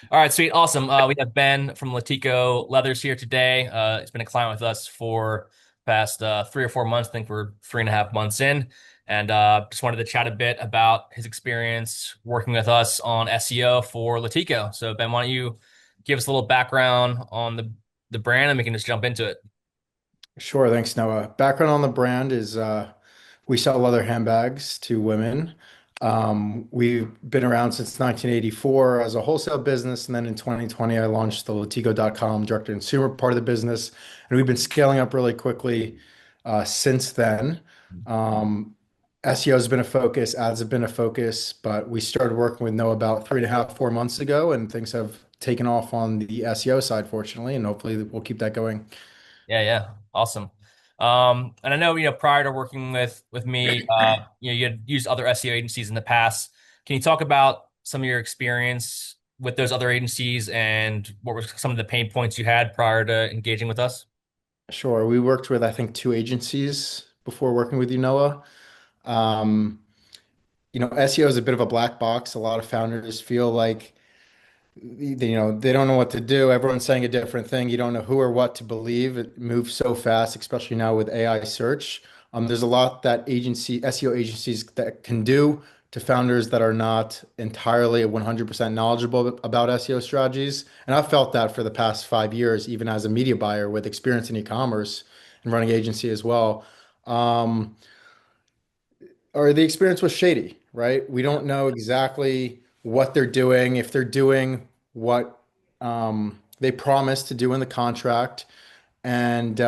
All right, sweet, awesome. We have Ben from Latico Leathers here today. He's been a client with us for past 3 or 4 months. I think we're 3.5 months in, and just wanted to chat a bit about his experience working with us on SEO for Latico. So, Ben, why don't you give us a little background on the brand, and we can just jump into it. Sure, thanks, Noah. Background on the brand is we sell leather handbags to women. We've been around since 1984 as a wholesale business, and then in 2020, I launched the Latigo.com direct-to-consumer part of the business, and we've been scaling up really quickly since then. Um, SEO has been a focus, ads have been a focus, but we started working with Noah about 3.5, 4 months ago, and things have taken off on the SEO side, fortunately, and hopefully we'll keep that going. Yeah, yeah, awesome. And I know, prior to working with me, you had used other SEO agencies in the past. Can you talk about some of your experience with those other agencies and what were some of the pain points you had prior to engaging with us? Sure. We worked with, I think, two agencies before working with you, Noah. Um, SEO is a bit of a black box. A lot of founders feel like, they don't know what to do. Everyone's saying a different thing. You don't know who or what to believe. It moves so fast, especially now with AI search. There's a lot that SEO agencies that can do to founders that are not entirely 100% knowledgeable about SEO strategies. And I've felt that for the past 5 years, even as a media buyer with experience in e-commerce and running agency as well. Um, or the experience was shady, right? We Yeah, don't know exactly what they're doing, if they're doing what they promised to do in the contract. And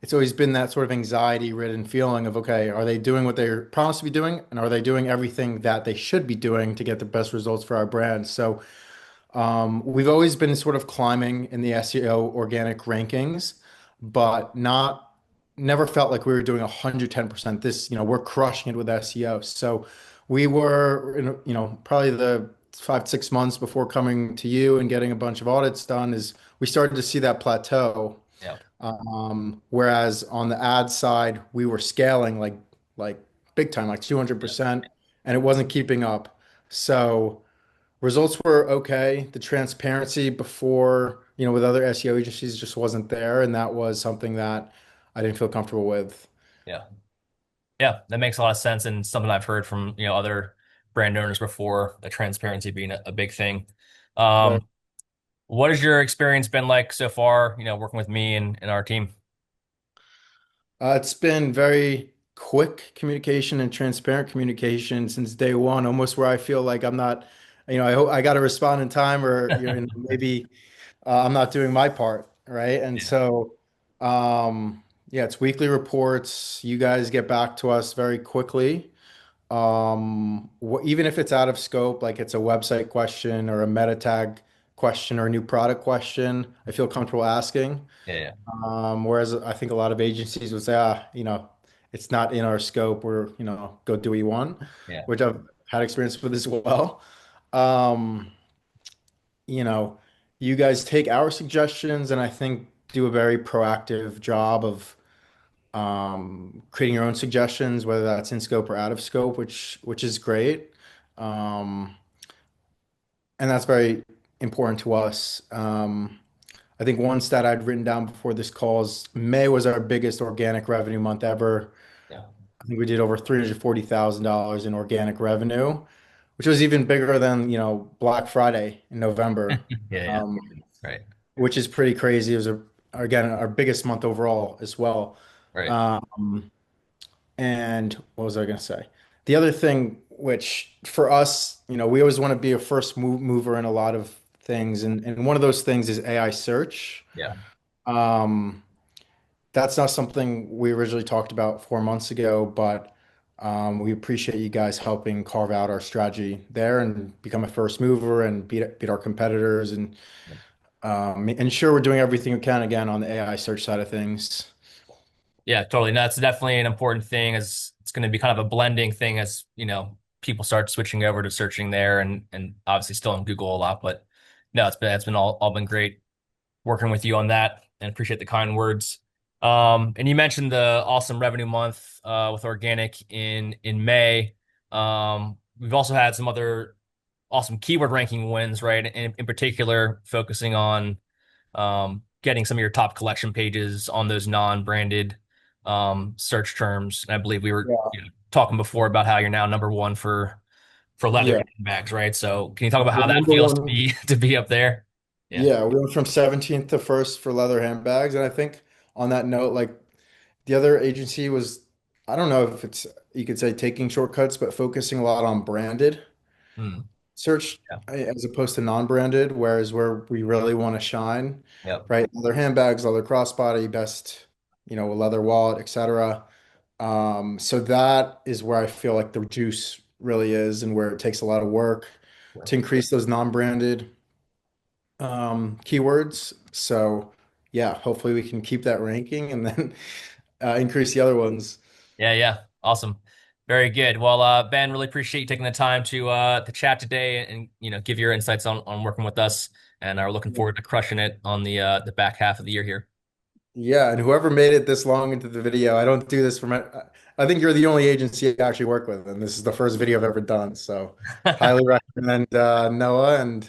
it's always been that sort of anxiety-ridden feeling of, okay, are they doing what they're promised to be doing? And are they doing everything that they should be doing to get the best results for our brand? So we've always been sort of climbing in the SEO organic rankings, but never felt like we were doing 110%. We're crushing it with SEO. So we were, probably the 5, 6 months before coming to you and getting a bunch of audits done is we started to see that plateau. yeah, Whereas on the ad side, we were scaling like big time, like yeah, 200%, and it wasn't keeping up. So results were okay. The transparency before, with other SEO agencies just wasn't there, and that was something that I didn't feel comfortable with. yeah. Yeah, that makes a lot of sense and something I've heard from, other brand owners before, the transparency being a big thing. Right. Um, what has your experience been like so far, working with me and our team? It's been very quick communication and transparent communication since day one, almost where I feel like I'm not, I hope I got to respond in time or, maybe I'm not doing my part, right? And Yeah. so, yeah, it's weekly reports. You guys get back to us very quickly. Even if it's out of scope, like it's a website question or a meta tag question or a new product question, I feel comfortable asking. Yeah, yeah, Whereas I think a lot of agencies would say, it's not in our scope, or, go do what you want, yeah. which I've had experience with as well. Um, you know, you guys take our suggestions and I think do a very proactive job of creating your own suggestions, whether that's in scope or out of scope, which is great. Um, and that's very important to us. I think one stat I'd written down before this call is May was our biggest organic revenue month ever. Yeah. I think we did over $340,000 in organic revenue, which was even bigger than, Black Friday in November, Yeah, yeah. um, Right. which is pretty crazy. It was again, our biggest month overall as well. Right. Um, and what was I going to say? The other thing, which for us, we always want to be a first mover in a lot of things. And one of those things is AI search. Yeah. Um, that's not something we originally talked about 4 months ago, but we appreciate you guys helping carve out our strategy there and become a first mover and beat our competitors and ensure we're doing everything we can again on the AI search side of things. Yeah, totally. No, that's definitely an important thing as it's going to be kind of a blending thing as, people start switching over to searching there and obviously still in Google a lot, but no, it's been all been great working with you on that and appreciate the kind words. And you mentioned the awesome revenue month with organic in May. We've also had some other awesome keyword ranking wins, right? And in particular, focusing on getting some of your top collection pages on those non-branded search terms. And I believe we were Yeah. talking before about how you're now number one for leather Yeah. handbags, right? So can you talk about how We're that number feels to one. be to be up there? Yeah. Yeah, we went from 17th to first for leather handbags. And I think on that note, like the other agency was, I don't know if it's, you could say taking shortcuts, but focusing a lot on branded Mm, search yeah. as opposed to non-branded, whereas where we really want to shine, Yep. right? Leather handbags, leather crossbody, best, leather wallet, etc. So that is where I feel like the juice really is and where it takes a lot of work Sure. to increase those non-branded keywords. So yeah, hopefully we can keep that ranking and then increase the other ones. Yeah, yeah. Awesome. Very good. Well, Ben, really appreciate you taking the time to chat today and give your insights on working with us, and are looking forward to crushing it on the back half of the year here. Yeah, and whoever made it this long into the video, I don't do this for my, I think you're the only agency I actually work with, and this is the first video I've ever done. So highly recommend Noah and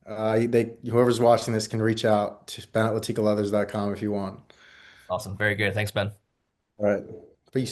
whoever's watching this can reach out to ben@latikaleathers.com if you want. Awesome. Very good. Thanks, Ben. All right.